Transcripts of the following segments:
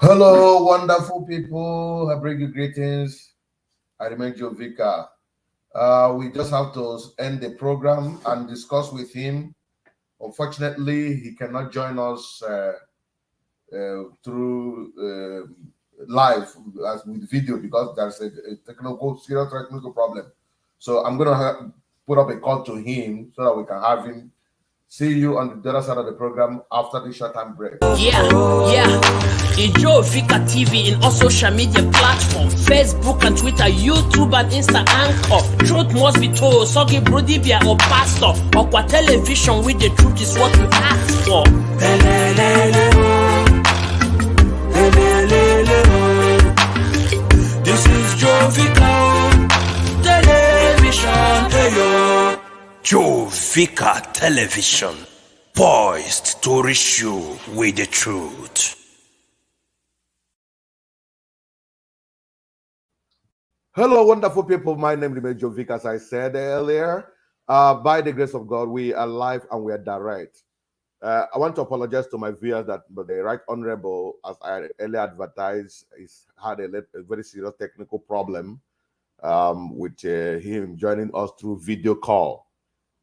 Hello, wonderful people. I bring you greetings. I remain your Vicar. We just have to end the program and discuss with him. Unfortunately, he cannot join us through live as with video because there's a serious technical problem. So I'm going to put up a call to him so that we can have him. See you on the other side of the program after the short time break. Yeah. Enjoy Vicar TV in all social media platforms, Facebook and Twitter, YouTube and Insta Anchor. Truth must be told, Sogi Brodibia or Pastor. Okwa television with the truth is what we ask for. This is Joe Vicar Television. Joe Vicar Television, poised to reach you with the truth. Hello, wonderful people. My name is Joe Vicar, as I said earlier. By the grace of God, we are live and we are direct. I want to apologize to my viewers that the Right Honorable, as I earlier advertised, had a very serious technical problem with him joining us through video call.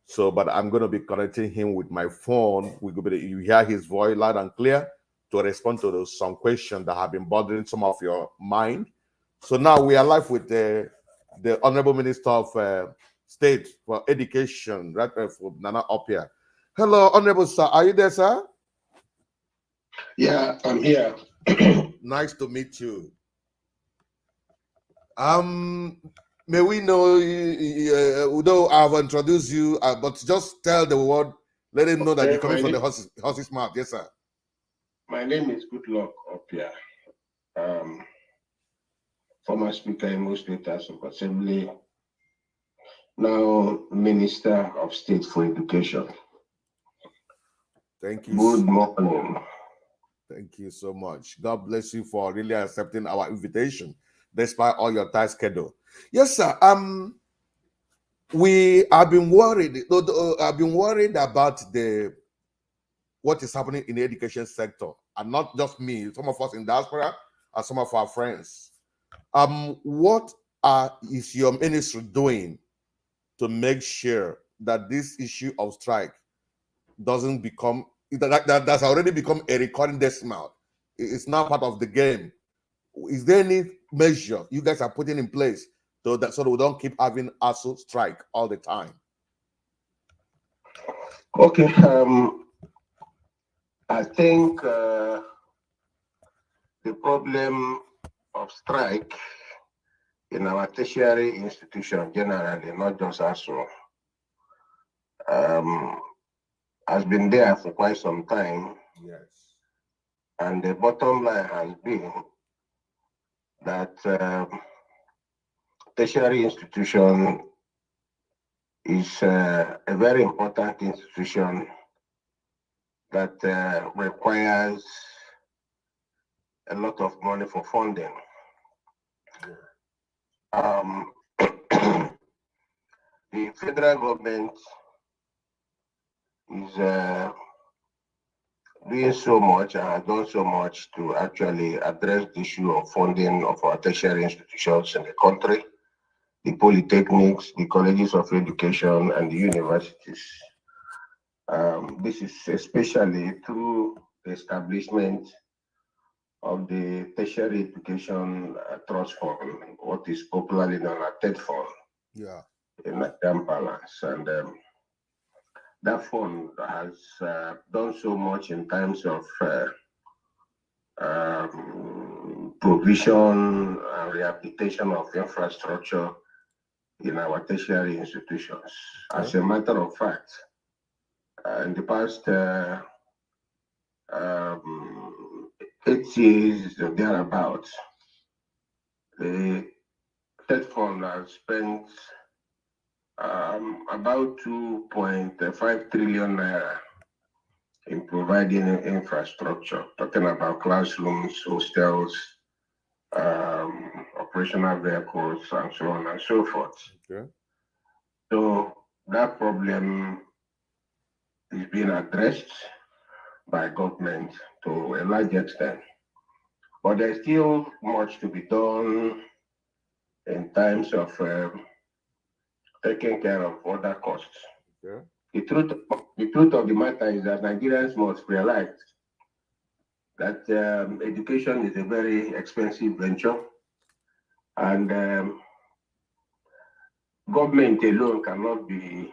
So, but I'm going to be connecting him with my phone. You hear his voice loud and clear to respond to some questions that have been bothering some of your mind. So now we are live with the Honorable Minister of State for Education, right, for Nana Opiah. Hello, Honorable Sir. Are you there, sir? Yeah, I'm here. Nice to meet you. May we know, although I've introduced you, but just tell the world, let him know that you're coming from the horse's mouth. Yes, sir. My name is Goodluck Opiah. Former Speaker in most State House of Assembly, now Minister of State for Education. Thank you. Good morning. Thank you so much. God bless you for really accepting our invitation, despite all your tight schedule. Yes, sir. I've been worried. I've been worried about what is happening in the education sector, and not just me. Some of us in diaspora and some of our friends. What is your ministry doing to make sure that this issue of strike doesn't become that's already become a recurring decimal? It's now part of the game. Is there any measure you guys are putting in place so that we don't keep having ASU strike all the time? Okay. I think the problem of strike in our tertiary institution generally, not just ASU, has been there for quite some time. Yes. And the bottom line has been that tertiary institution is a very important institution that requires a lot of money for funding. The federal government is doing so much and has done so much to actually address the issue of funding of our tertiary institutions in the country, the polytechnics, the colleges of education, and the universities. This is especially through the establishment of the Tertiary Education Trust Fund, what is popularly known as TED Fund, in Nigerian balance. And that fund has done so much in terms of provision and rehabilitation of infrastructure in our tertiary institutions. As a matter of fact, in the past 8 years or thereabouts, the TED Fund has spent about 2.5 trillion naira in providing infrastructure, talking about classrooms, hostels, operational vehicles, and so on and so forth. Okay. So that problem is being addressed. by government to a large extent. But there's still much to be done in terms of taking care of other costs. Okay. The truth of the matter is that Nigerians must realize that education is a very expensive venture, and government alone cannot be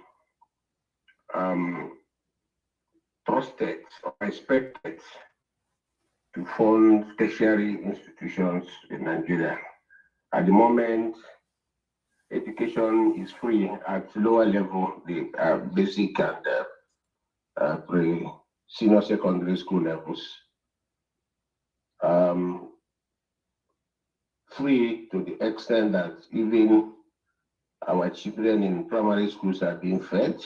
trusted or expected to fund tertiary institutions in Nigeria. At the moment, education is free at lower level, the basic and pre-senior secondary school levels. Free to the extent that even our children in primary schools are being fed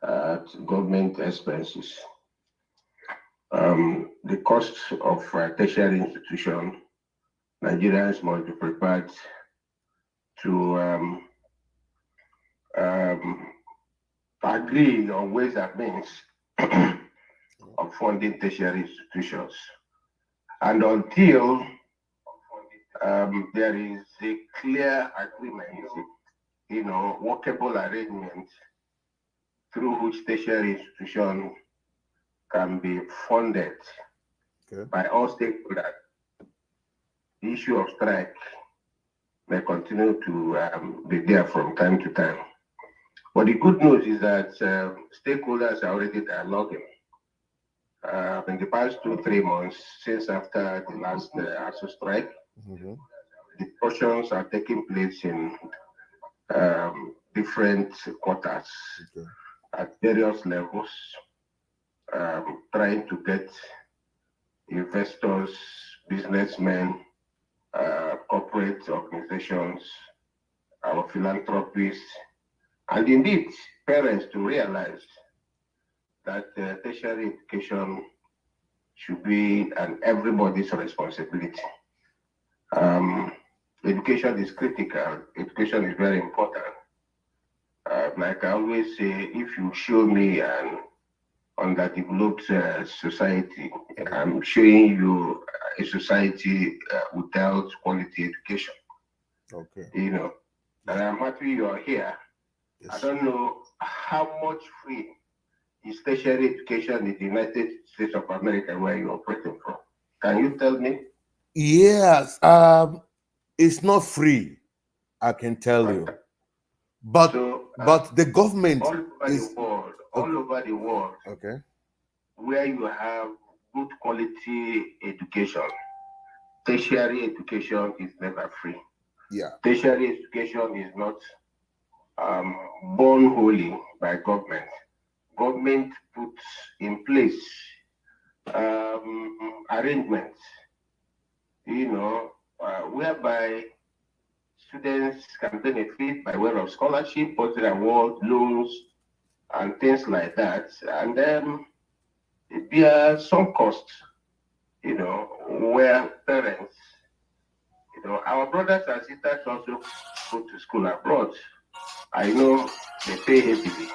at government expenses. The cost of tertiary institution, Nigerians must be prepared to agree on ways and means of funding tertiary institutions. And until there is a clear agreement, workable arrangement through which tertiary institution can be funded by all stakeholders, the issue of strike may continue to be there from time to time. But the good news is that stakeholders are already dialoguing. In the past 2-3 months, since after the last ASU strike, discussions are taking place in different quarters at various levels, trying to get investors, businessmen, corporate organizations, our philanthropists, and indeed parents to realize that tertiary education should be everybody's responsibility. Education is critical. Education is very important. Like I always say, if you show me an underdeveloped society, I'm showing you a society without quality education. Okay. And I'm happy you are here. Yes. I don't know how much free is tertiary education in the United States of America where you're operating from. Can you tell me? Yes. It's not free, I can tell you. But the government all over the world, okay, where you have good quality education, tertiary education is never free. Yeah. Tertiary education is not born wholly by government. Government puts in place arrangements, whereby students can benefit by way of scholarship, positive award, loans, and things like that. And then there are some costs, where parents, our brothers and sisters also go to school abroad. I know they pay heavily,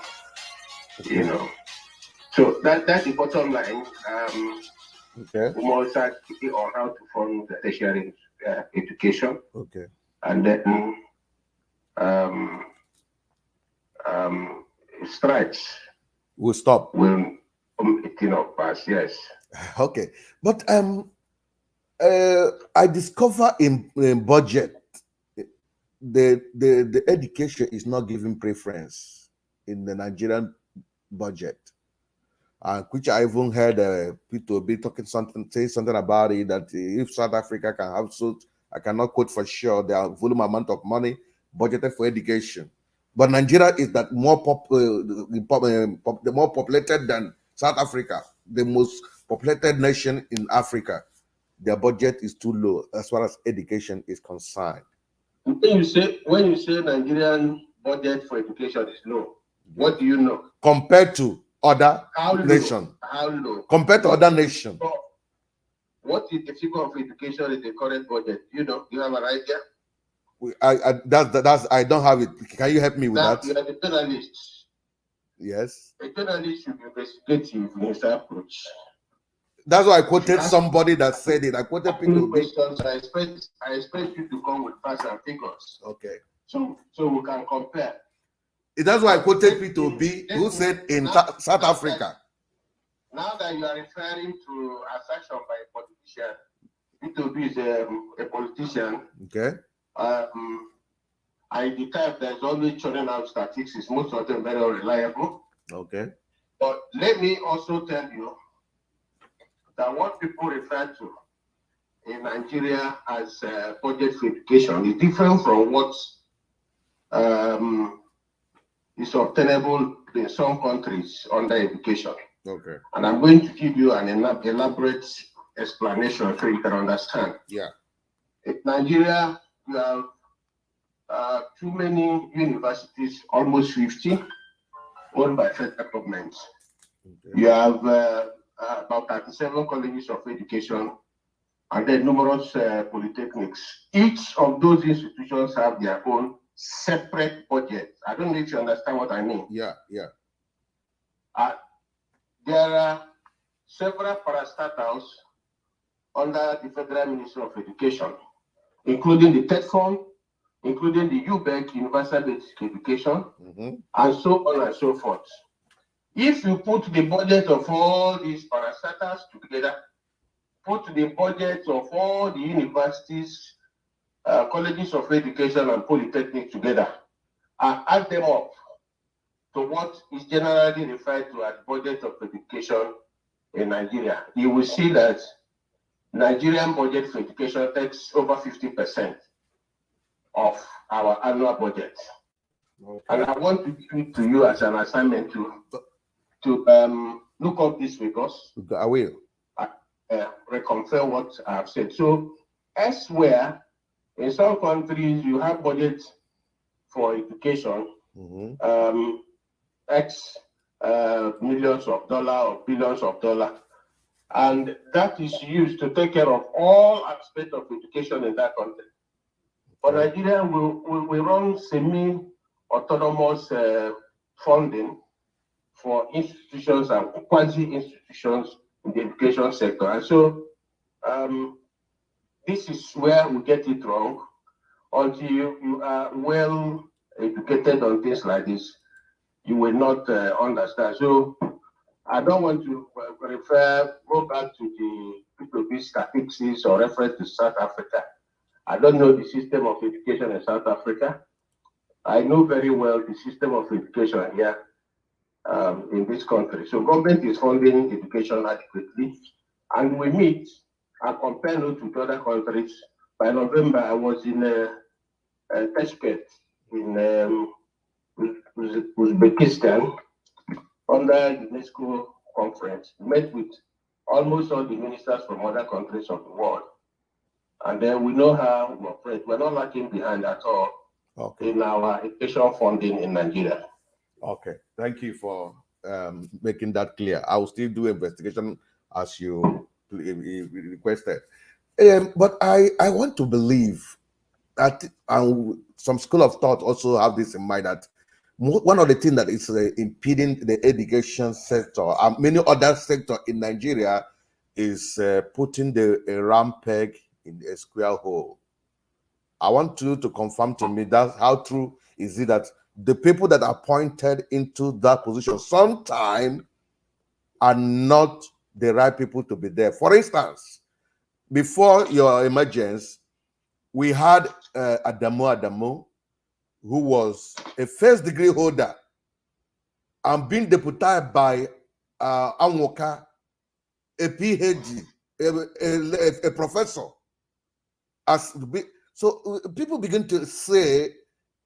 So that's the bottom line. We must agree on how to fund the tertiary education. Okay. And then strikes will stop. Will pass, yes. Okay. But I discover in budget the education is not given preference in the Nigerian budget. Which I even heard people be say something about it, that if South Africa can have I cannot quote for sure the volume amount of money budgeted for education, but Nigeria is that more more populated than South Africa, the most populated nation in Africa. Their budget is too low as far as education is concerned. When you say Nigerian budget for education is low, what do you know? Compared to other nations. How low? Compared to other nations. What is the figure of education in the current budget? Do you have an idea? I don't have it. Can you help me with that? You are the panelists. Yes. A journalist should be investigative in his approach. That's why I quoted somebody that said it. I quoted Peter Obi. Questions. I expect you to come with facts and figures. Okay. So we can compare. That's why I quoted Peter Obi, who said in South Africa. Now that you are referring to assertion by a politician, Peter Obi is a politician. Okay. And the type that is always churning out statistics, most of them very unreliable. Okay. But let me also tell you that what people refer to in Nigeria as budget for education is different from what is obtainable in some countries under education. Okay. And I'm going to give you an elaborate explanation so you can understand. Yeah. In Nigeria, you have too many universities, almost 50, owned by federal government. Okay. You have about 37 colleges of education, and then numerous polytechnics. Each of those institutions have their own separate budget. I don't know if you understand what I mean. Yeah, yeah. There are several parastatals under the Federal Ministry of Education, including the TETFON, including the UBEC, Universal Basic Education, and so on and so forth. If you put the budget of all these parastatals together, put the budget of all the universities, colleges of education, and polytechnics together, and add them up to what is generally referred to as budget of education in Nigeria, you will see that Nigerian budget for education takes over 50% of our annual budget. Okay. And I want to give it to you as an assignment to look up these figures. I will. Reconfirm what I've said. So elsewhere, in some countries, you have budget for education, X millions of dollars or billions of dollars, and that is used to take care of all aspects of education in that country. For Nigeria, we run semi-autonomous funding for institutions and quasi-institutions in the education sector. And so this is where we get it wrong. Until you are well educated on things like this, you will not understand. So I don't want to go back to the P2P statistics or reference to South Africa. I don't know the system of education in South Africa. I know very well the system of education here in this country. So government is funding education adequately, and we meet and compare notes with other countries. By November, I was in Tashkent in Uzbekistan under UNESCO conference. Met with almost all the ministers from other countries of the world. And then we know how we operate. We're not lagging behind at all in our education funding in Nigeria. Okay, thank you for making that clear. I will still do investigation as you requested. But I want to believe that some school of thought also have this in mind, that one of the things that is impeding the education sector and many other sectors in Nigeria is putting the round peg in a square hole. I want you to confirm to me that how true is it that the people that are appointed into that position sometimes are not the right people to be there. For instance, before your emergence, we had Adamu, who was a first degree holder and being deputized by Anwoka, a PhD, a professor. So people begin to say,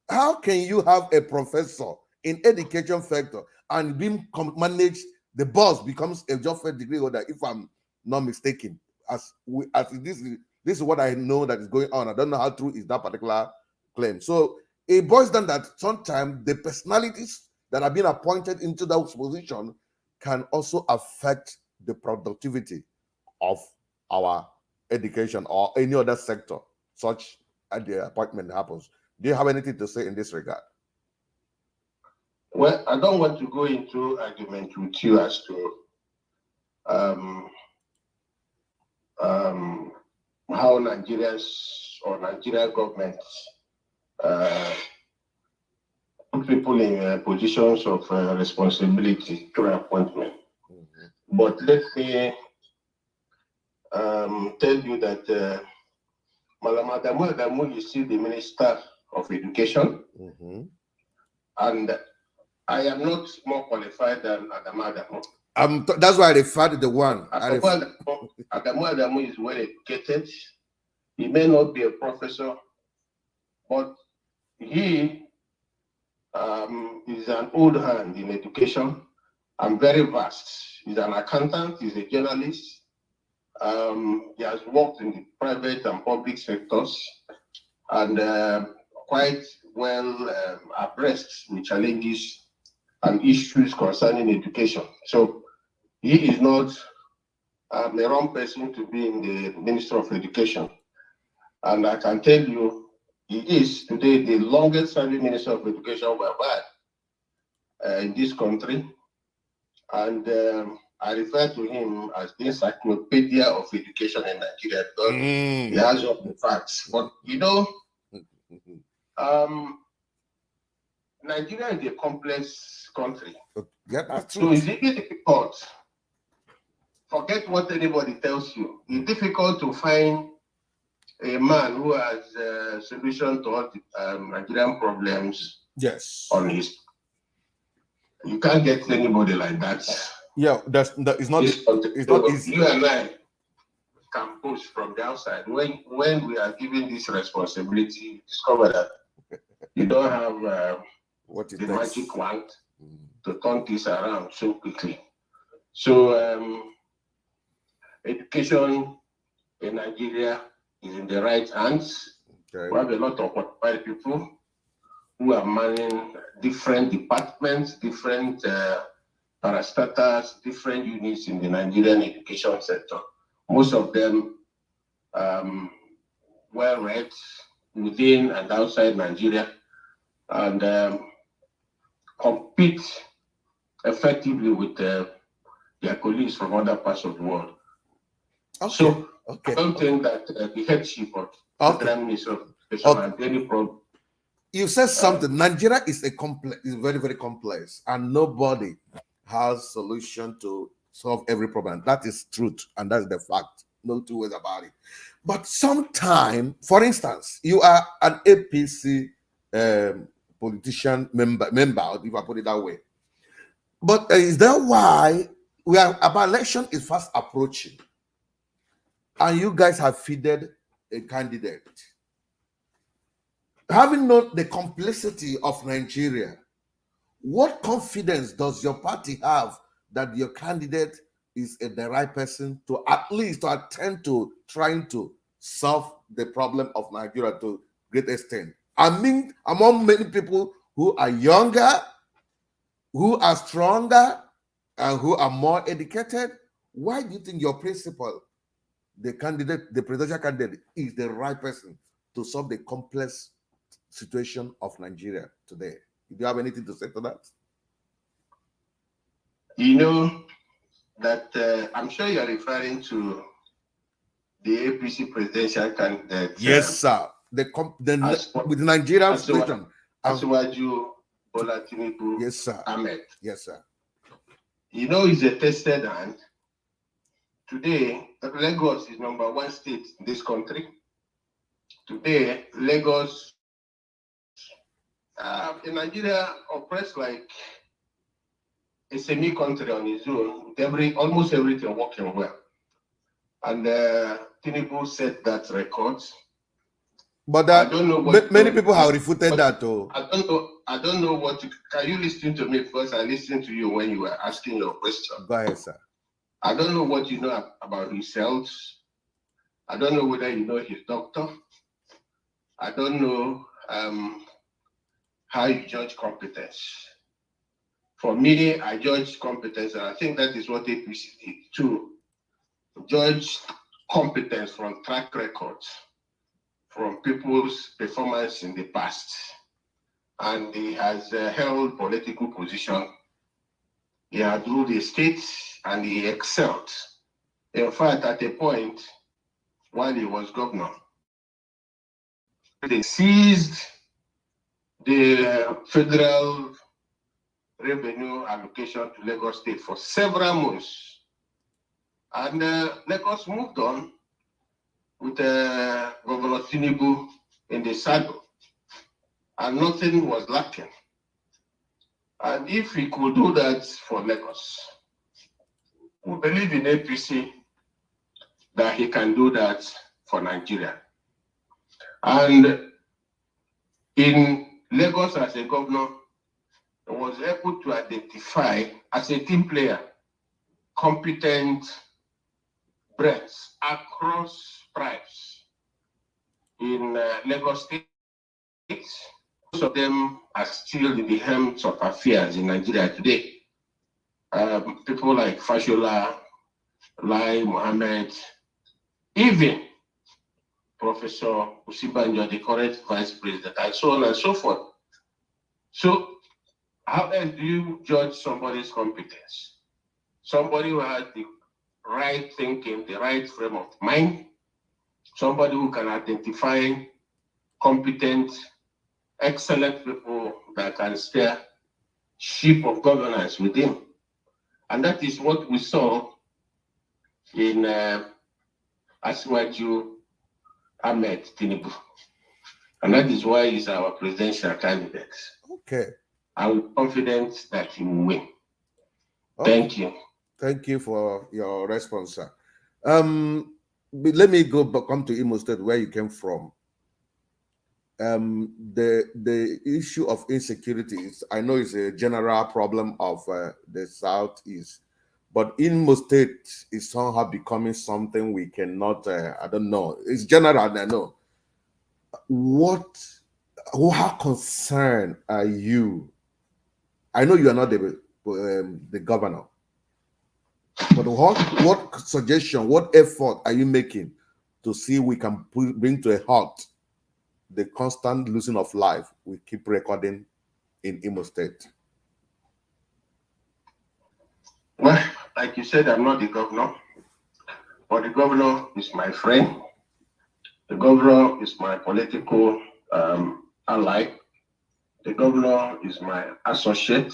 how can you have a professor in education sector and being managed, the boss becomes a just first degree holder, if I'm not mistaken. This is what I know that is going on. I don't know how true is that particular claim. So it boils down that sometimes the personalities that are being appointed into that position can also affect the productivity of our education or any other sector such as the appointment happens. Do you have anything to say in this regard? Well, I don't want to go into argument with you as to how Nigerians or Nigerian governments put people in positions of responsibility through appointment. Mm-hmm. But let me tell you that Malam Adamu is still the Minister of Education. Mm-hmm. And I am not more qualified than Adamu Adamu. That's why I referred to the one. Adamu is well educated. He may not be a professor, but he is an old hand in education and very vast. He's an accountant, he's a journalist. He has worked in the private and public sectors and quite well abreast with challenges and issues concerning education. So he is not the wrong person to be in the Ministry of Education. And I can tell you, he is today the longest serving Minister of Education we've had in this country. And I refer to him as the encyclopedia of education in Nigeria because he has all the facts. But you know, Nigeria is a complex country. Yeah, that's true. So it's really difficult. Forget what anybody tells you. It's difficult to find a man who has a solution to all the Nigerian problems. Yes. On his, you can't get anybody like that. Yeah, it's not easy. You and I can push from the outside. When we are given this responsibility, you discover that you don't have the magic wand to turn this around so quickly. So education in Nigeria is in the right hands. Okay. We have a lot of qualified people who are managing different departments, different parastatals, different units in the Nigerian education sector. Most of them well read within and outside Nigeria and compete effectively with their colleagues from other parts of the world. Okay. So I don't think that the headship of the Prime Minister of Education has any problem. You said something. Nigeria is very, very complex, and nobody has solution to solve every problem. That is truth, and that's the fact. No two ways about it. But sometimes, for instance, you are an APC politician member, if I put it that way. But is that why our election is fast approaching, and you guys have fielded a candidate? Having known the complexity of Nigeria, what confidence does your party have that your candidate is the right person to at least to attend to trying to solve the problem of Nigeria to a great extent? I mean, among many people who are younger, who are stronger, and who are more educated, why do you think your principal, the presidential candidate, is the right person to solve the complex situation of Nigeria today? Do you have anything to say to that? You know that I'm sure you're referring to the APC presidential candidate. Yes, sir. With the Nigerian situation. Asiwaju Bola Tinubu. Yes, sir. Ahmed. Yes, sir. You know, he's a tested hand. Today, Lagos is #1 state in this country. Today, Lagos in Nigeria operates like a semi-country on its own, with almost everything working well. And Tinubu set that record. But I don't know many people have refuted that too. I don't know what can you listen to me first? I listened to you when you were asking your question. Go ahead, sir. I don't know what you know about his health. I don't know whether you know his doctor. I don't know how you judge competence. For me, I judge competence, and I think that is what APC did too. Judge competence from track records, from people's performance in the past. and he has held political position. He had ruled the state and he excelled. In fact, at a point, while he was governor, they seized the federal revenue allocation to Lagos State for several months. And Lagos moved on with Governor Tinubu in the saddle, and nothing was lacking. And if he could do that for Lagos, we believe in APC that he can do that for Nigeria. And in Lagos as a governor, he was able to identify as a team player competent brains across tribes in Lagos State. Most of them are still in the helms of affairs in Nigeria today. People like Fashola, Lai Mohammed, even Professor Usibanjo, the current vice president, and so on and so forth. So, how else do you judge somebody's competence? Somebody who has the right thinking, the right frame of mind, somebody who can identify competent, excellent people that can steer ship of governance with him. And that is what we saw in Asiwaju Ahmed Tinubu. And that is why he's our presidential candidate. Okay. I'm confident that he will win. Okay. Thank you. Thank you for your response, sir. But let me come to Imo State, where you came from. The issue of insecurity is, I know it's a general problem of the Southeast, but Imo State is somehow becoming something we cannot, I don't know, it's general, I know. How concerned are you? I know you are not the governor, but what suggestion, what effort are you making to see we can bring to a halt the constant losing of life we keep recording in Imo State? Well, like you said, I'm not the governor, but the governor is my friend. The governor is my political ally. The governor is my associate.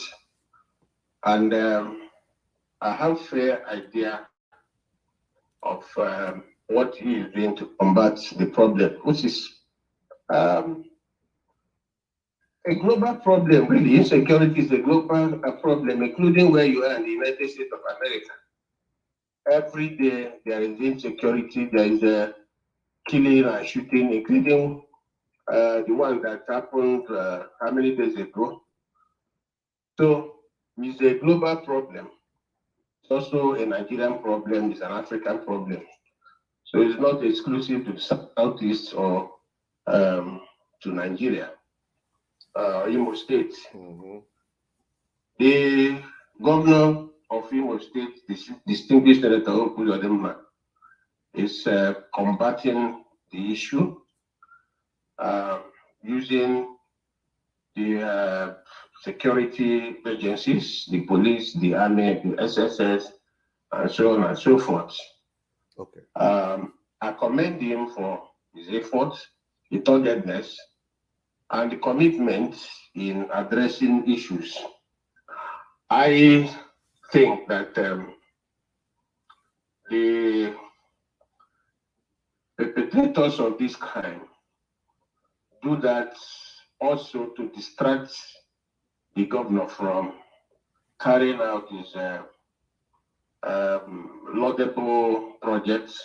And I have a fair idea of what he is doing to combat the problem, which is a global problem, really. Insecurity is a global problem, including where you are in the United States of America. Every day there is insecurity, there is a killing and shooting, including the one that happened how many days ago. So it's a global problem. It's also a Nigerian problem, it's an African problem. So it's not exclusive to the Southeast or to Nigeria, Imo State. Mm-hmm. The governor of Imo State, distinguished Senator Okudluck, is combating the issue using the security agencies, the police, the army, the SSS, and so on and so forth. Okay. I commend him for his efforts, the doggedness, and the commitment in addressing issues. I think that the perpetrators of this crime do that also to distract the governor from carrying out his laudable projects.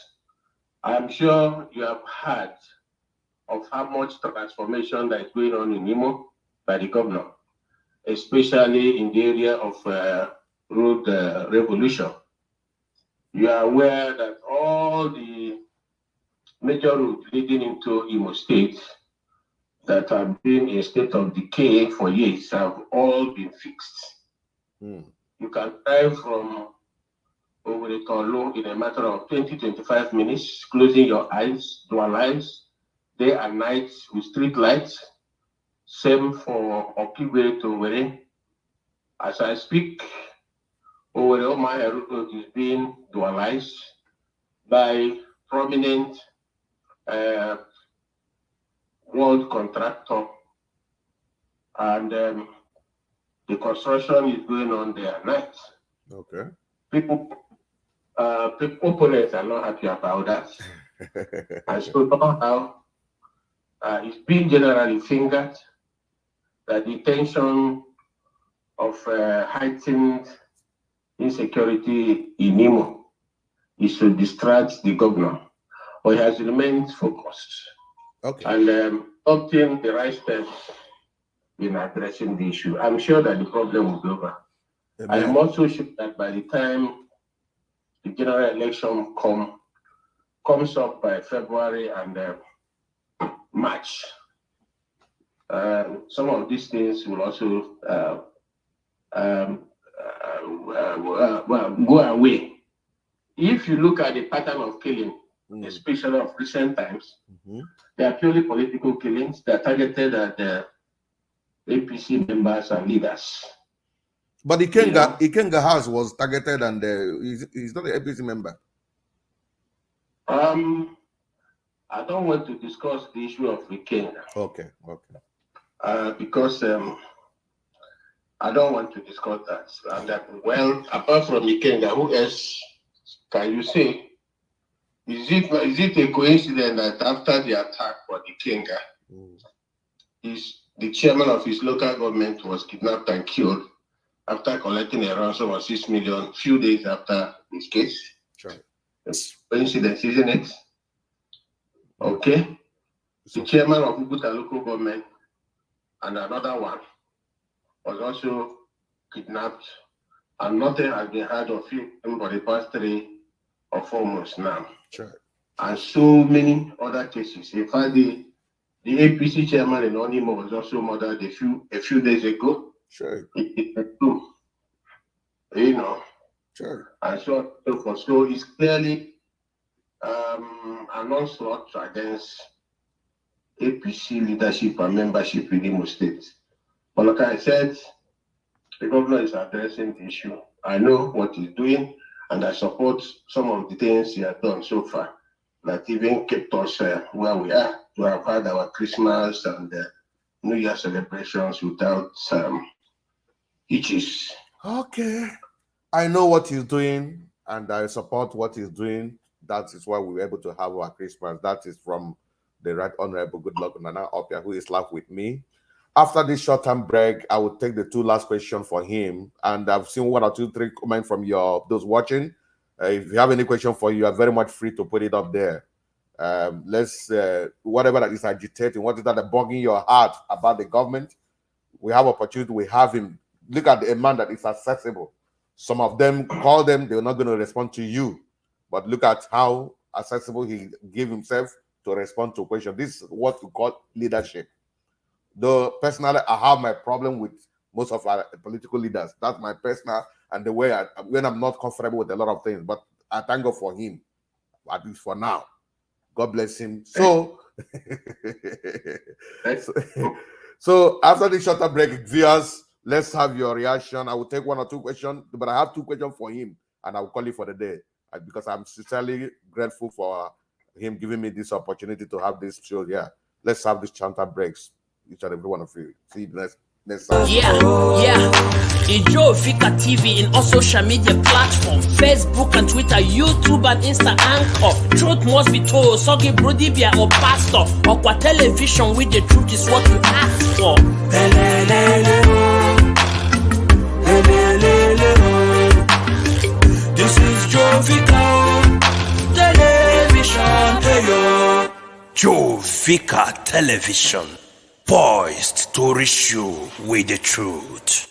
I'm sure you have heard of how much transformation that is going on in Imo by the governor, especially in the area of road revolution. You are aware that all the major roads leading into Imo State that have been in a state of decay for years have all been fixed. Mm. You can drive from Owerri to Olu in a matter of 20-25 minutes, closing your eyes, dual eyes, day and night with street lights. Same for Okiwe to Were. As I speak, Owerri Road is being dualized by prominent world contractor, and the construction is going on there at night. Okay. People opponents are not happy about that. And so somehow it's being generally fingered that the tension of heightened insecurity in Imo is to distract the governor, but he has remained focused. Okay. And obtain the right steps in addressing the issue. I'm sure that the problem will be over. Amen. I am also sure that by the time the general election comes up by February and March, some of these things will also go away. If you look at the pattern of killing, especially of recent times, they are purely political killings. They are targeted at the APC members and leaders. But Ikenga House was targeted, and he's not an APC member. I don't want to discuss the issue of Ikenga. Okay. Because I don't want to discuss that. And well, apart from Ikenga, who else can you say? Is it a coincidence that after the attack for Ikenga, the chairman of his local government was kidnapped and killed after collecting a ransom of 6 million few days after his case? Sure. Coincidence, isn't it? Okay. The chairman of Ubuta local government and another one was also kidnapped, and nothing has been heard of him for the past 3 or 4 months now. Sure. And so many other cases. In fact, the APC chairman in Onimo was also murdered a few days ago. Sure. You know. Sure. And so forth. So it's clearly an onslaught against APC leadership and membership in Imo State. But like I said, the governor is addressing the issue. I know what he's doing, and I support some of the things he has done so far, that even kept us where we are, to have had our Christmas and New Year celebrations without hitches. Okay. I know what he's doing, and I support what he's doing. That is why we were able to have our Christmas. That is from the Right Honorable Goodluck Opiah, who is live with me. After this short-term break, I will take the 2 last questions for him. And I've seen 1 or 2, 3 comments from those watching. If you have any question for you are very much free to put it up there. Let's whatever that is agitating, what is that bugging your heart about the government, we have opportunity. We have him. Look at a man that is accessible. Some of them call them, they're not going to respond to you. But look at how accessible he gave himself to respond to questions. This is what we call leadership. Though personally, I have my problem with most of our political leaders. That's my personal, and the way when I'm not comfortable with a lot of things. But I thank God for him, at least for now. God bless him. So, so after this shorter break, viewers, let's have your reaction. I will take 1 or 2 questions, but I have 2 questions for him, and I will call it for the day because I'm sincerely grateful for him giving me this opportunity to have this show here. Let's have this shorter breaks. Each and every one of you. See you next time. Yeah. Enjoy Vicar TV in all social media platforms: Facebook and Twitter, YouTube and Insta Anchor. Truth must be told. Sogi Brodibia or Pastor. Okwa television with the truth is what you ask for. This is Joe Vicar Television. Joe Vicar Television, poised to reach you with the truth.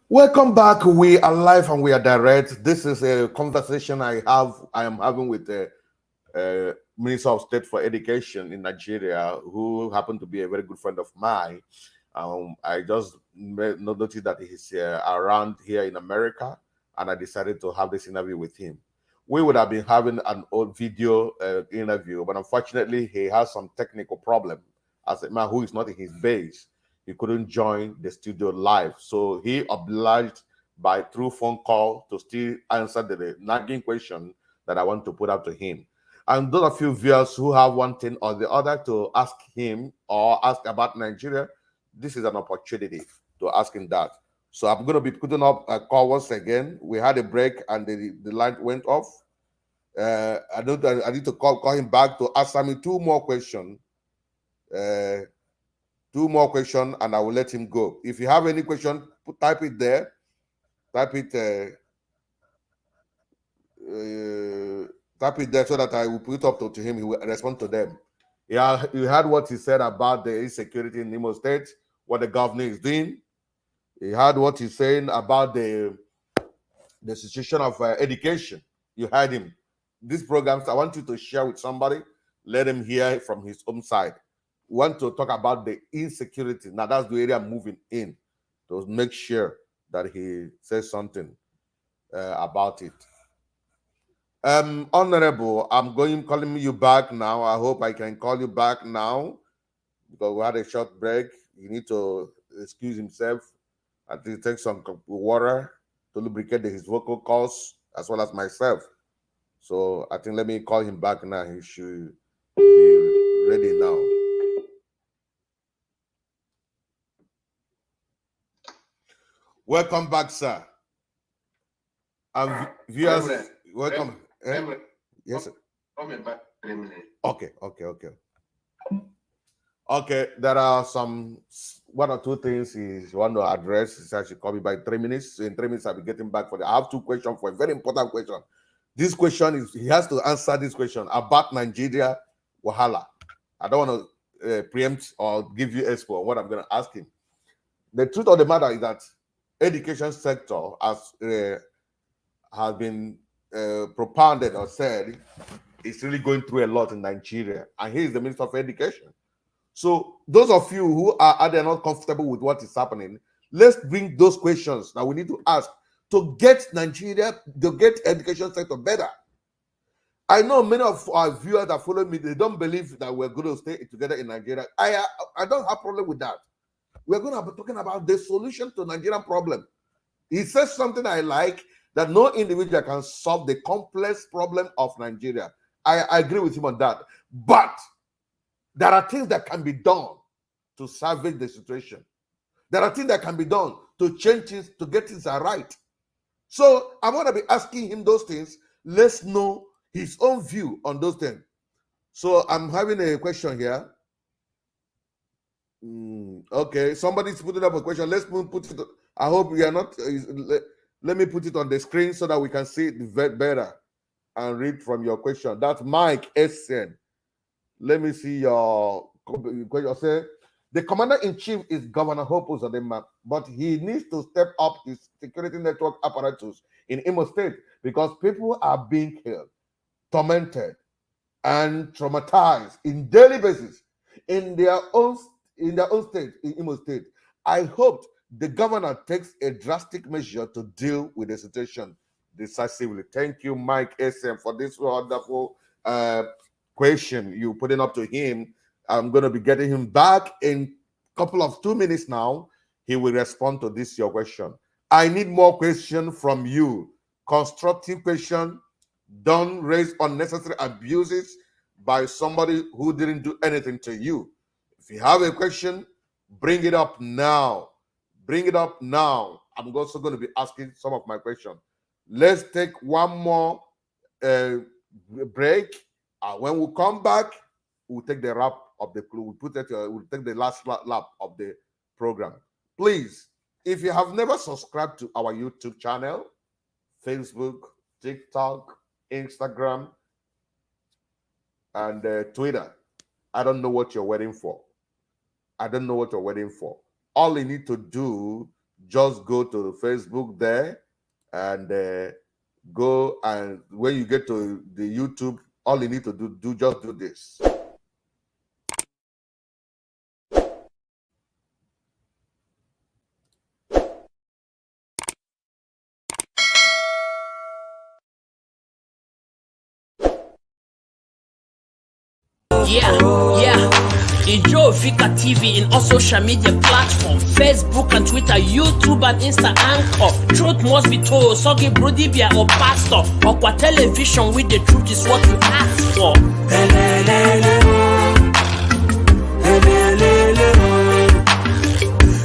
Welcome back. We are live and we are direct. This is a conversation I am having with the Minister of State for Education in Nigeria, who happened to be a very good friend of mine. I just noticed that he's around here in America, and I decided to have this interview with him. we would have been having an old video interview, but unfortunately, he has some technical problem. As a man who is not in his base, he couldn't join the studio live, so he obliged by through phone call to still answer the nagging question that I want to put up to him. And those of you viewers who have one thing or the other to ask him or ask about Nigeria, this is an opportunity to ask him that. So I'm going to be putting up a call once again. We had a break and the line went off. I need to call him back to answer me two more questions. Two more questions, and I will let him go. If you have any question, type it there. Type it. Type it there so that I will put it up to him. He will respond to them. Yeah, you heard what he said about the insecurity in Imo State, what the governor is doing. He heard what he's saying about the situation of education. You heard him. These programs, I want you to share with somebody. Let him hear from his own side. We want to talk about the insecurity. Now, that's the area I'm moving in to make sure that he says something about it. Honorable, I'm calling you back now. I hope I can call you back now because we had a short break. You need to excuse himself and to take some water to lubricate his vocal cords as well as myself. So I think let me call him back now. He should be ready now. Welcome back, sir. And viewers, welcome. Yes, sir. Okay. Okay, there are some one or two things he want to address. He said she call me by 3 minutes. So in 3 minutes, I'll be getting back for I have two questions for a very important question. This question is he has to answer this question about Nigeria Wahala. I don't want to preempt or give you expo on what I'm going to ask him. The truth of the matter is that education sector has been propounded or said is really going through a lot in Nigeria, and he is the Minister of Education. So those of you who are not comfortable with what is happening, let's bring those questions that we need to ask to get Nigeria, to get education sector better. I know many of our viewers that follow me, they don't believe that we're going to stay together in Nigeria. I don't have a problem with that. We're going to be talking about the solution to Nigerian problem. He says something I like, that no individual can solve the complex problem of Nigeria. I agree with him on that. But there are things that can be done to salvage the situation. There are things that can be done to change things, to get things right. So I'm going to be asking him those things. Let's know his own view on those things. So I'm having a question here. Okay, somebody's putting up a question. Let's put it. I hope you are not. Let me put it on the screen so that we can see it better and read from your question. That's Mike Essen. Let me see your question. Say, the commander-in-chief is Governor Hope Uzodinma, but he needs to step up his security network apparatus in Imo State because people are being killed, tormented, and traumatized in daily basis in their own state, in Imo State. I hope the governor takes a drastic measure to deal with the situation decisively. Thank you, Mike SM, for this wonderful question you putting up to him. I'm going to be getting him back in a couple of 2 minutes now. He will respond to this your question. I need more questions from you. Constructive question. Don't raise unnecessary abuses by somebody who didn't do anything to you. If you have a question, bring it up now. Bring it up now. I'm also going to be asking some of my questions. Let's take one more break. When we come back, we'll take the wrap of the clue. We'll take the last lap of the program. Please, if you have never subscribed to our YouTube channel, Facebook, TikTok, Instagram, and Twitter, I don't know what you're waiting for. I don't know what you're waiting for. All you need to do, just go to Facebook there and go, and when you get to the YouTube, all you need to do just do this. Yeah. Enjoy Vicar TV in all social media platforms, Facebook and Twitter, YouTube and Insta Anchor. Truth must be told, Sogi Brodibia or Pastor. Okwa television with the truth is what you ask for.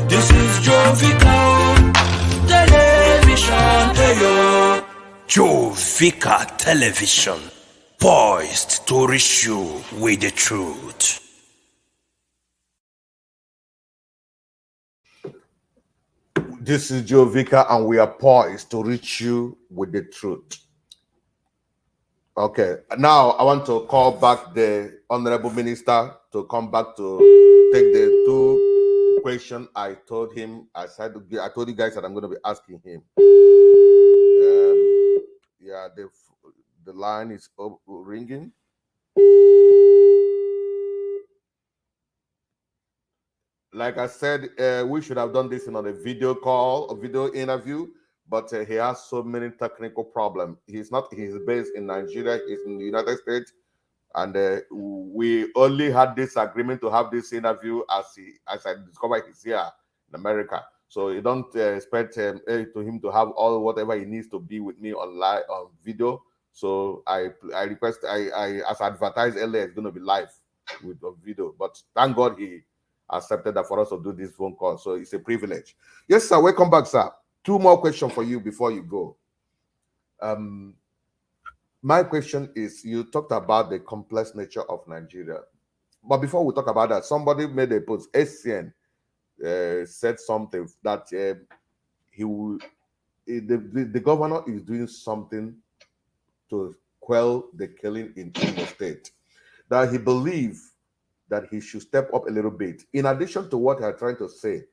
This is Joe Vicar Television. Joe Vicar Television, poised to reach you with the truth. This is Joe Vicar, and we are poised to reach you with the truth. Okay, now I want to call back the Honorable Minister to come back to take the two questions I told him. I told you guys that I'm going to be asking him. Yeah, the line is ringing. Like I said, we should have done this on a video call, a video interview, but he has so many technical problems. He's based in Nigeria, he's in the United States, and we only had this agreement to have this interview as I discovered he's here in America. So you don't expect him to have all whatever he needs to be with me online on video. So I request, as advertised earlier, it's going to be live with a video. But thank God he accepted that for us to do this phone call. So it's a privilege. Yes, sir. Welcome back, sir. Two more questions for you before you go. My question is, you talked about the complex nature of Nigeria. But before we talk about that, somebody made a post. SCN said something that the governor is doing something to quell the killing in Imo State. That he believes that he should step up a little bit. In addition to what I'm trying to say,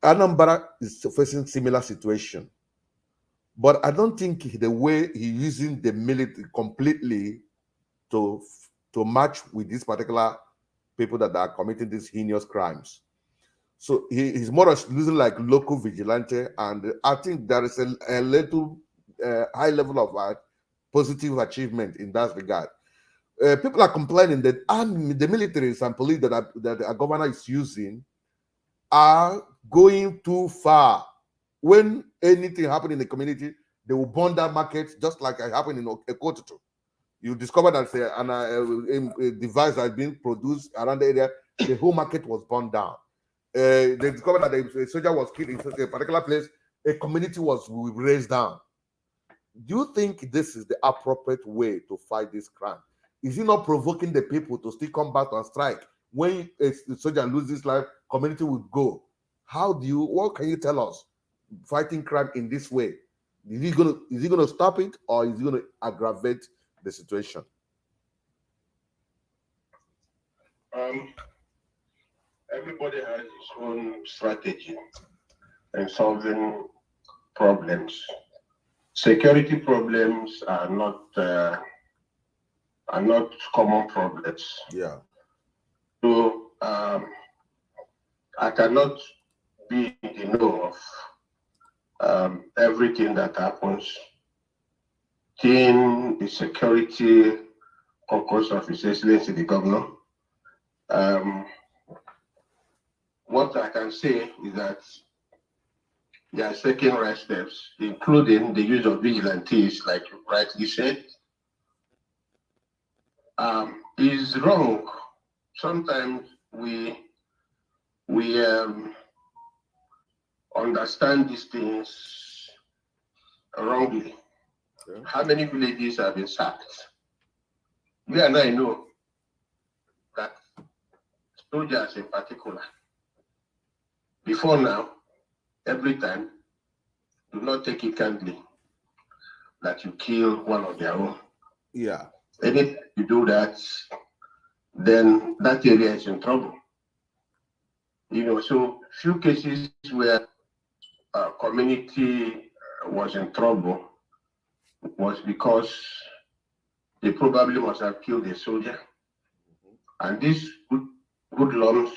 Anambra is facing similar situation. But I don't think the way he's using the military completely to match with these particular people that are committing these heinous crimes. So he's more or less using like local vigilante, and I think there is a little high level of positive achievement in that regard. People are complaining that the militaries and police that our governor is using are going too far. When anything happens in the community, they will burn that market, just like it happened in Ekotutu. You discover that a device has been produced around the area, the whole market was burned down. They discovered that a soldier was killed in a particular place, a community was raised down. Do you think this is the appropriate way to fight this crime? Is it not provoking the people to still come back and strike? When a soldier loses his life, community will go. What can you tell us? Fighting crime in this way, is he gonna stop it, or is he gonna aggravate the situation? Everybody has his own strategy in solving problems. Security problems are not common problems. Yeah. So I cannot be in the know of everything that happens in the security caucus of His Excellency the Governor. What I can say is that they are taking right steps, including the use of vigilantes, like you rightly said. Is wrong. Sometimes we understand these things wrongly. Okay. How many villages have been sacked? We and I know that soldiers in particular, before now, every time, do not take it kindly that you kill one of their own. Yeah. And if you do that, then that area is in trouble. So few cases where community was in trouble was because they probably must have killed a soldier. And these good lumps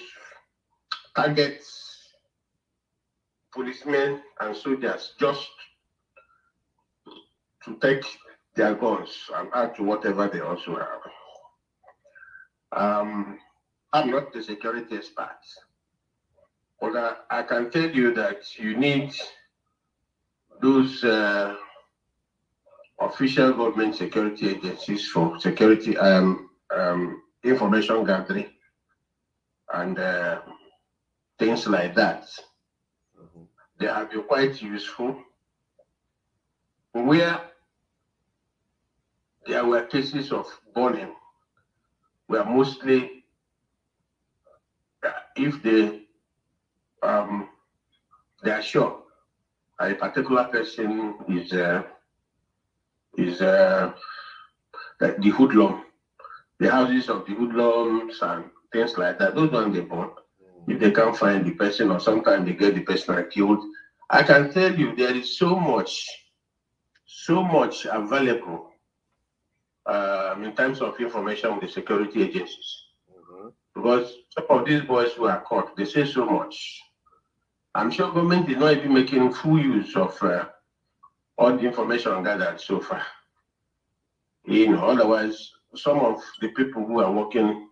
targets policemen and soldiers just to take their guns and add to whatever they also have. I'm not the security expert, but I can tell you that you need those official government security agencies for security information gathering and things like that. They have been quite useful. Where there were cases of burning, were mostly if they are sure a particular person is the hoodlum, the houses of the hoodlums and things like that. Those ones they burn. If they can't find the person, or sometimes they get the person killed. I can tell you there is so much available in terms of information with the security agencies. Because some of these boys who are caught, they say so much. I'm sure government is not even making full use of all the information gathered so far. Otherwise, some of the people who are working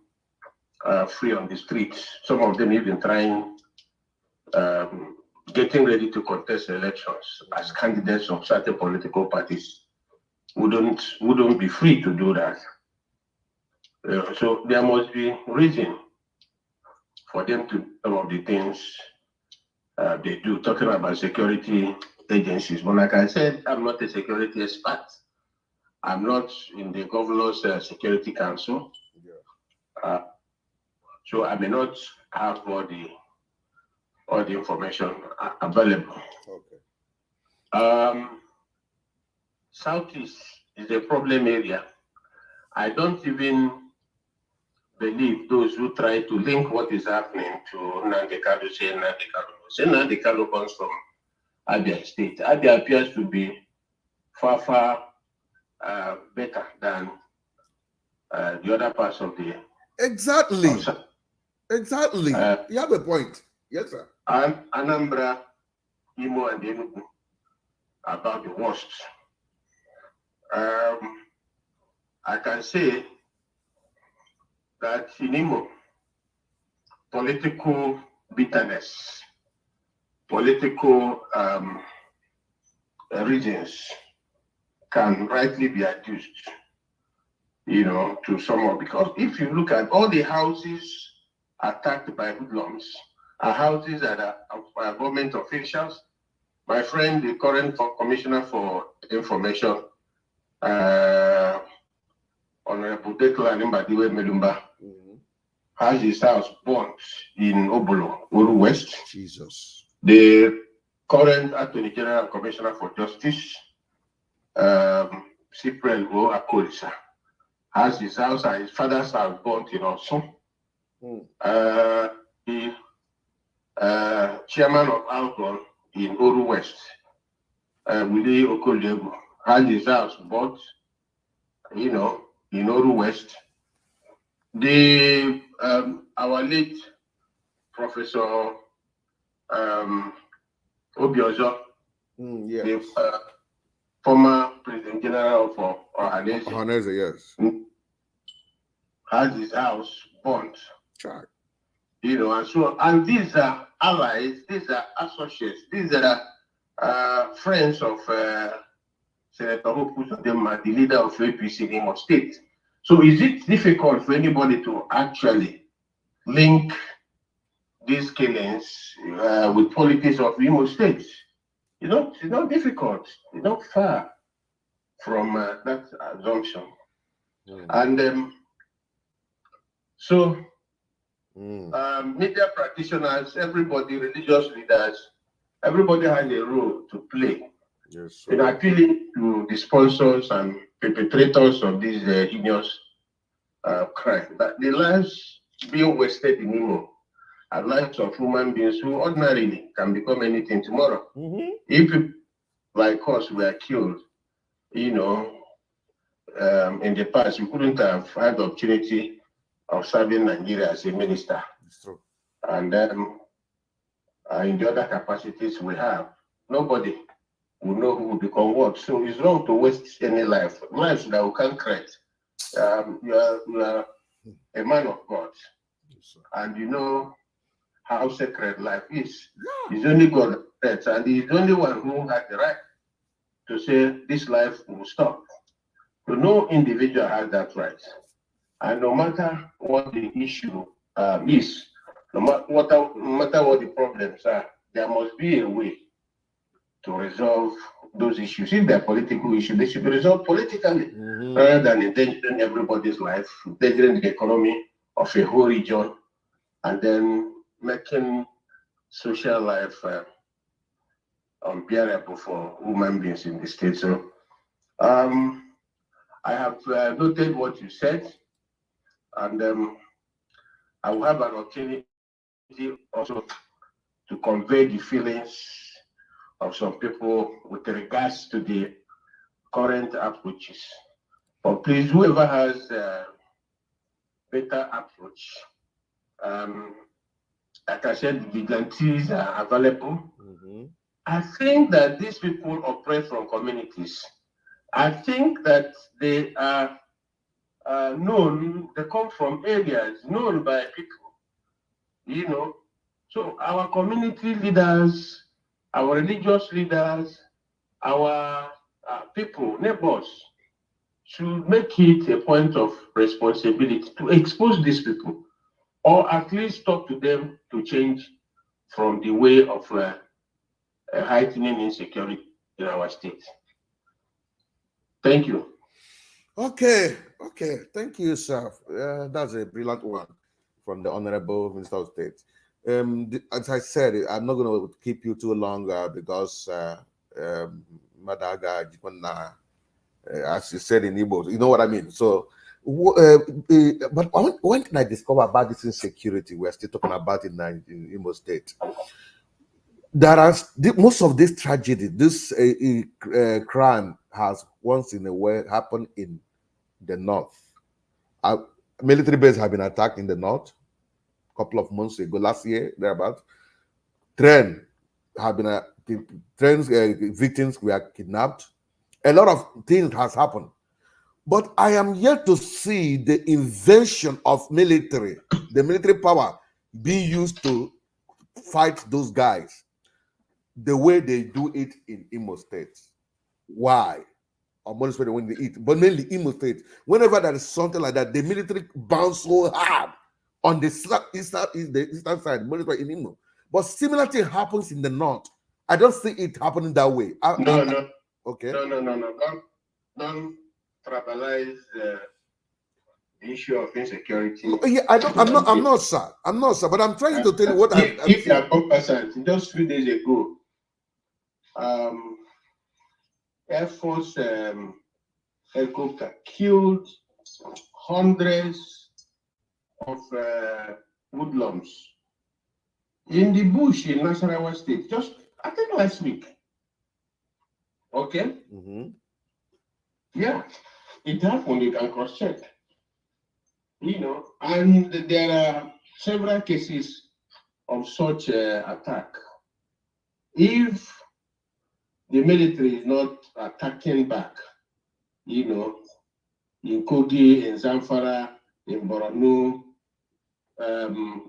free on the streets, some of them even trying, getting ready to contest elections as candidates of certain political parties, wouldn't be free to do that. So there must be reason for them to do some of the things they do, talking about security agencies. But like I said, I'm not a security expert. I'm not in the governor's security council. So I may not have all the information available. Okay. Southeast is a problem area. I don't even believe those who try to link what is happening to Nnamdi Kanu. Say Nnamdi Kanu comes from Abia State. Abia appears to be far better than the other parts of the. Exactly. Exactly. You have a point. Yes, sir. And Anambra, Imo, and Enugu about the worst. I can say that in Imo, political bitterness, political reasons can rightly be adduced, to some of, because if you look at all the houses attacked by hoodlums are houses that are government officials. My friend, the current commissioner for information, Honorable Dekla Nimbadiwe Melumba, has his house burnt in Obolo, Oru West. Jesus. The current Attorney General and Commissioner for Justice, Cyprian O. Akolisa, has his house and his father's house burnt in Osun. The chairman of Algon in Oru West, Willie Okolebu, had his house bought, in Oru West. The our late Professor Obiozo, yes. the former President General for Ohaneze, yes, had his house burnt. Sure. And these are allies, these are associates, these are friends of Senator Hope Uzodinma, the leader of APC in Imo State. So is it difficult for anybody to actually link these killings with politics of Imo State? It's not difficult. It's not far from that assumption. And media practitioners, everybody, religious leaders, everybody has a role to play in appealing to the sponsors and perpetrators of these heinous crimes. That the lives being wasted in Imo are lives of human beings who ordinarily can become anything tomorrow. If people like us were killed, in the past, we couldn't have had the opportunity of serving Nigeria as a minister. It's true. And in the other capacities we have, nobody will know who will become what. So it's wrong to waste any lives that we can't create. You are a man of God. Yes, And you know how sacred life is. It's only God that, and he's the only one who had the right to say this life will stop. So no individual has that right. And no matter what the issue is, no matter what the problems are, there must be a way to resolve those issues. If they're political issues, they should be resolved politically rather than endangering everybody's life, endangering the economy of a whole region, and then making social life unbearable for human beings in the state. So I have noted what you said, and I will have an opportunity also to convey the feelings of some people with regards to the current approaches. But please, whoever has a better approach, like I said, vigilantes are available. I think that these people operate from communities. I think that they are known, they come from areas known by people, you know. So our community leaders, our religious leaders, our people, neighbors, should make it a point of responsibility to expose these people, or at least talk to them to change from the way of heightening insecurity in our state. Thank you. Okay. Thank you, sir. That's a brilliant one from the Honorable Minister of State. As I said, I'm not going to keep you too long because Madaga, as you said in Igbo, you know what I mean. So, but one thing I discovered about this insecurity, we're still talking about in Imo State. There are most of this tragedy, this crime has once in a while happened in the north. Military bases have been attacked in the north a couple of months ago, last year, thereabout. Trains victims were kidnapped. A lot of things has happened. But I am yet to see the invention of military, the military power being used to fight those guys the way they do it in Imo State. Why? Or most when they eat, but mainly Imo State. Whenever there is something like that, the military bounce so hard on the eastern side, in Imo. But similar thing happens in the north. I don't see it happening that way. No. Okay. No. Don't tribalize the issue of insecurity. Yeah, I'm not, sir. But I'm trying to tell you what I've If seen. you are cognizant, just 3 days ago, Air Force helicopter killed hundreds of woodlums in the bush in Nasarawa State, just I think last week. Okay? Yeah, it happened, you can cross-check. You know, and there are several cases of such attack. If the military is not attacking back, you know, in Kogi, in Zamfara, in Borno,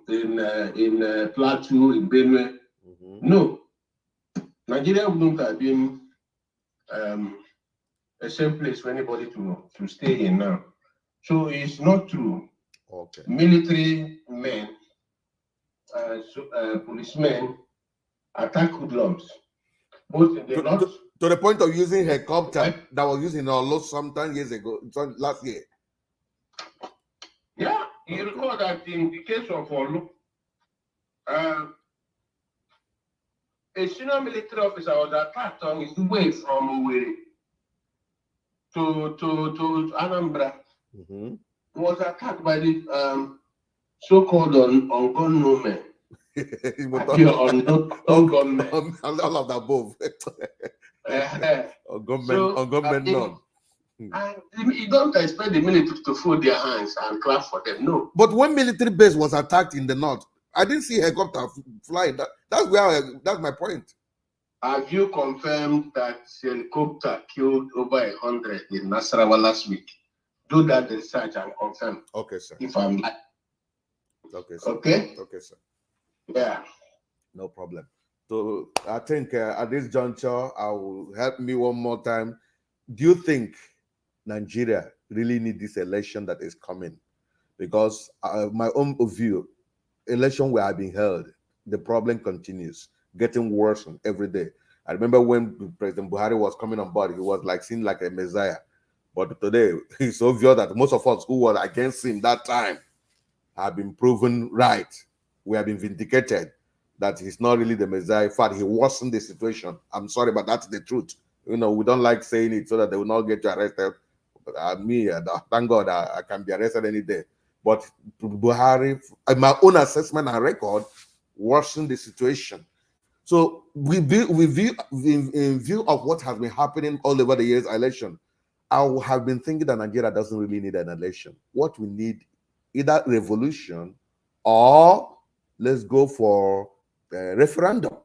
in Plateau, in Benue, no, Nigeria wouldn't have been a safe place for anybody to stay in now. So it's not true. Okay. Military men, policemen attack hoodlums, both in the north. To the point of using helicopter that was used in Olo sometime years ago, last year. Yeah, you recall that in the case of Olu, a senior military officer was attacked on his way from Owerri to Anambra. He was attacked by the so-called ungun men. All of the above. Ungun none. And you don't expect the military to fold their hands and clap for them, no. But when military base was attacked in the north, I didn't see helicopter flying. That's my point. Have you confirmed that helicopter killed over 100 in Nasarawa last week? do that research and confirm. Okay, sir. If I'm right. Okay, sir. Okay? Okay, sir. Yeah. No problem. So I think at this juncture, I will help me one more time. Do you think Nigeria really need this election that is coming? Because my own view, election where I've been held, the problem continues, getting worse every day. I remember when President Buhari was coming on board, he was like seen like a messiah. But today, it's obvious that most of us who were against him that time have been proven right. We have been vindicated that he's not really the messiah. In fact, he worsened the situation. I'm sorry, but that's the truth. You know, we don't like saying it so that they will not get you arrested. Thank God I can be arrested any day. But Buhari, my own assessment and record, worsened the situation. So in view of what has been happening all over the years election, I have been thinking that Nigeria doesn't really need an election. What we need, either revolution or let's go for a referendum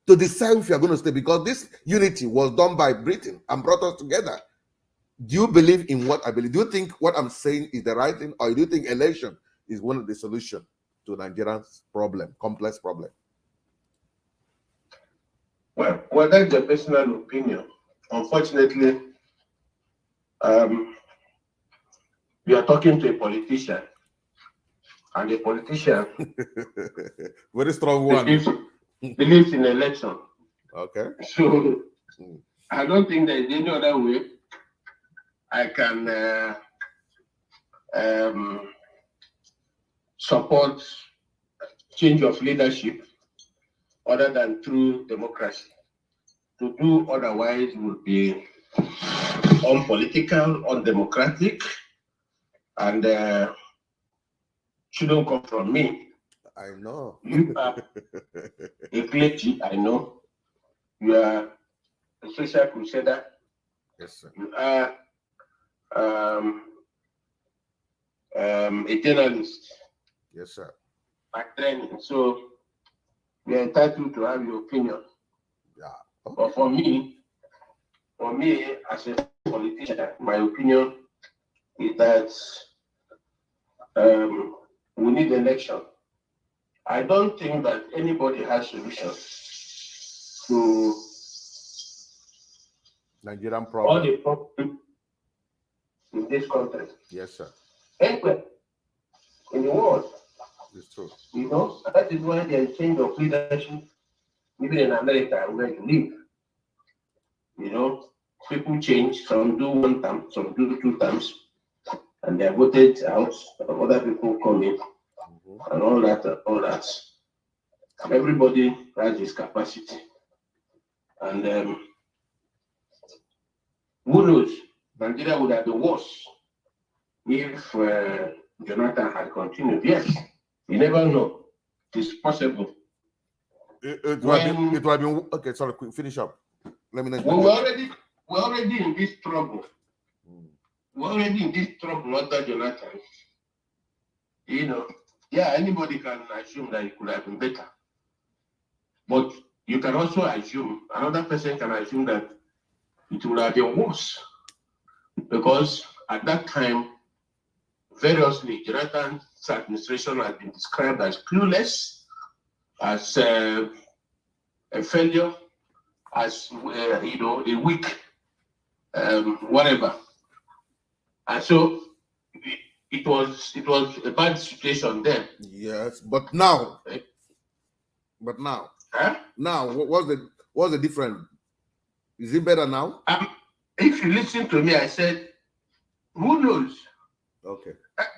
to decide if you're going to stay, because this unity was done by Britain and brought us together. Do you believe in what I believe? Do you think what I'm saying is the right thing, or do you think election is one of the solutions to Nigeria's problem, complex problem? Well, that's a personal opinion. Unfortunately, we are talking to a politician, and a politician very strong one believes in election. Okay. So I don't think there is any other way I can support change of leadership other than through democracy. To do otherwise would be unpolitical, undemocratic, and shouldn't come from me. I know. You are a clergy, I know. You are a social crusader. Yes, sir. You are a journalist. Yes, sir. By training. So we are entitled to have your opinion. Yeah. Okay. But for me, as a politician, my opinion is that we need election. I don't think that anybody has solutions to Nigerian all problem. the problems in this country. Yes, sir. Anywhere in the world. It's true. You know, that is why there is change of leadership, even in America, where you live. You know, people change, some do 1 term, some do 2 terms, and they are voted out, other people come in, and all that. Everybody has his capacity. And who knows, Nigeria would have been worse if Jonathan had continued. Yes, you never know. It's possible. It would have been okay. Sorry, finish up. Let me know. We're already in this trouble. We're already in this trouble under Jonathan. You know, yeah, anybody can assume that it could have been better. But you can also assume, another person can assume that it would have been worse. Because at that time, variously, Jonathan's administration has been described as clueless, as a failure, as a weak, whatever. And so it was a bad situation then. Yes, but now, now, what's the difference? Is it better now? If you listen to me, I said, who knows? Okay.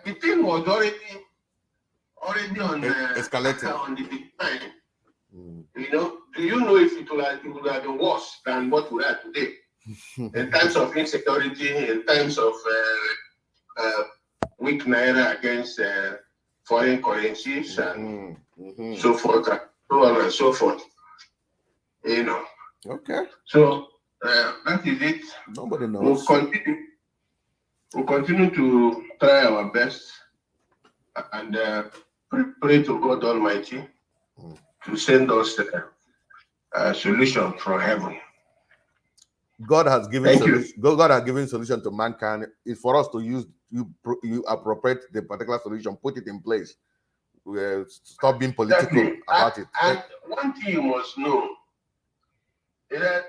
The thing was already on escalating on the decline. You know, do you know if it would have been worse than what we are today? In terms of insecurity, in terms of weak naira against foreign currencies and so forth, and so on and so forth. You know. Okay. So that is it. Nobody knows. We'll continue to try our best and pray to God Almighty to send us a solution from heaven. God has given solution. God has given solution to mankind. It's for us to use you appropriate the particular solution, put it in place. Stop being political about it. And one thing you must know is that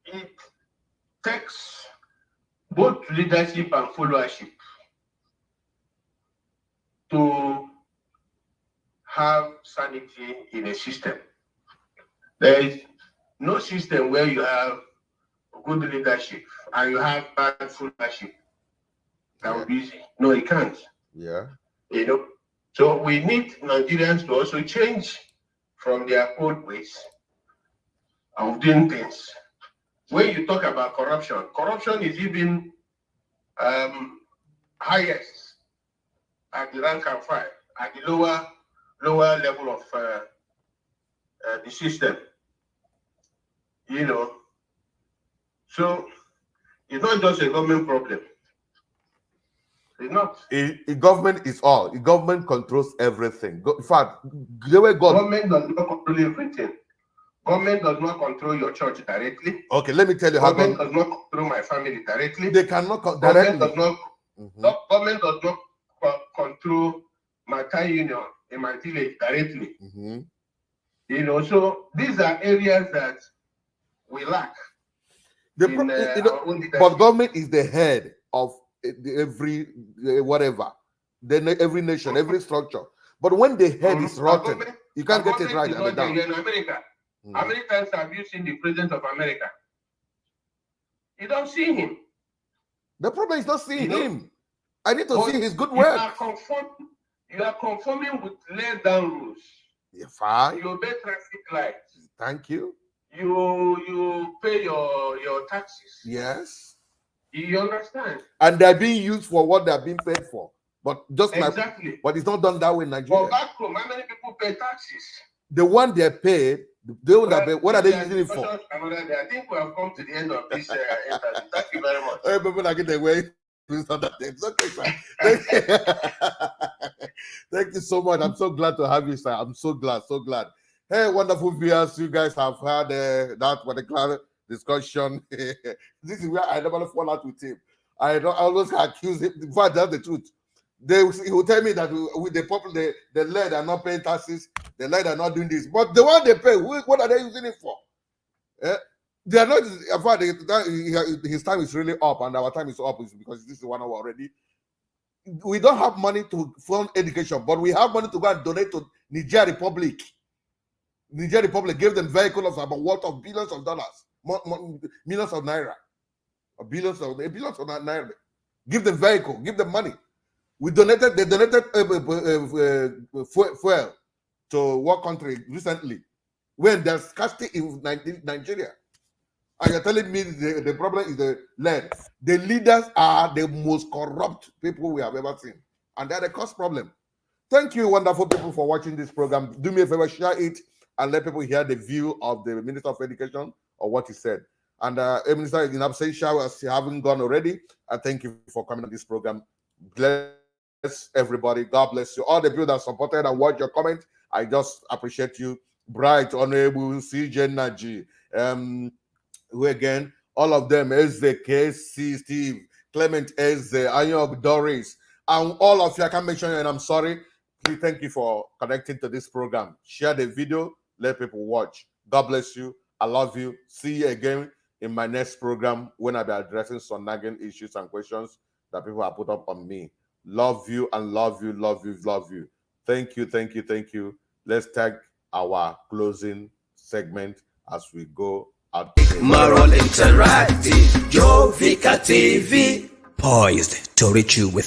it takes both leadership and followership to have sanity in a system. There is no system where you have good leadership and you have bad followership. That would be easy. No, it can't. Yeah. You know, so we need Nigerians to also change from their old ways of doing things. When you talk about corruption is even highest at the rank and file, at the lower level of the system. You know, so it's not just a government problem. It's not. Government is all. The government controls everything. In fact, the way government does not control everything. Government does not control your church directly. Okay, let me tell you how government does not control my family directly. They cannot directly. Government does not control my town union in my village directly. You know, so these are areas that we lack. But government is the head of every whatever, every nation, every structure. But when the head is rotten, you can't get it right. In America, how many times have you seen the president of America? You don't see him. The problem is not seeing him. I need to see his good work. You are conforming with laid down rules. Yeah, fine. You obey traffic lights. Thank you. You pay your taxes. Yes. You understand? And they're being used for what they're being paid for. But just exactly. But it's not done that way in Nigeria. But back home, how many people pay taxes? The one they're paid, what are they using it for? I think we have come to the end of this interview. Thank you very much. Hey, people are getting away. It's okay, sir. Thank you so much. I'm so glad to have you, sir. I'm so glad. Hey, wonderful viewers, you guys have had that particular discussion. This is where I never fall out with him. I don't always accuse him. In fact, that's the truth. He will tell me that with the people, the led are not paying taxes, the led are not doing this. But the one they pay, what are they using it for? They are not. In fact, his time is really up, and our time is up because this is 1 hour already. We don't have money to fund education, but we have money to go and donate to Niger Republic. Niger Republic gave them vehicles of about worth of billions of dollars, millions of naira, or billions of naira. Give them vehicle, give them money. They donated fuel to what country recently when there's scarcity in Nigeria. And you're telling me the problem is the lead. The leaders are the most corrupt people we have ever seen. And they're the cost problem. Thank you, wonderful people, for watching this program. Do me a favor, share it and let people hear the view of the Minister of Education or what he said. And Minister in absentia, as you haven't gone already, I thank you for coming on this program. Bless everybody. God bless you. All the people that supported and watched your comment, I just appreciate you. Bright, Honorable, CJ Naji, who again, all of them, Eze, KC, Steve, Clement, Eze, Anyog, Doris, and all of you, I can't mention you, and I'm sorry. Please, thank you for connecting to this program. Share the video, let people watch. God bless you. I love you. See you again in my next program when I'll be addressing some nagging issues and questions that people have put up on me. Love you and love you, love you, love you. Thank you, thank you, thank you. Let's take our closing segment as we go out. Moral Interactive, Joe Vicar TV, poised to reach you with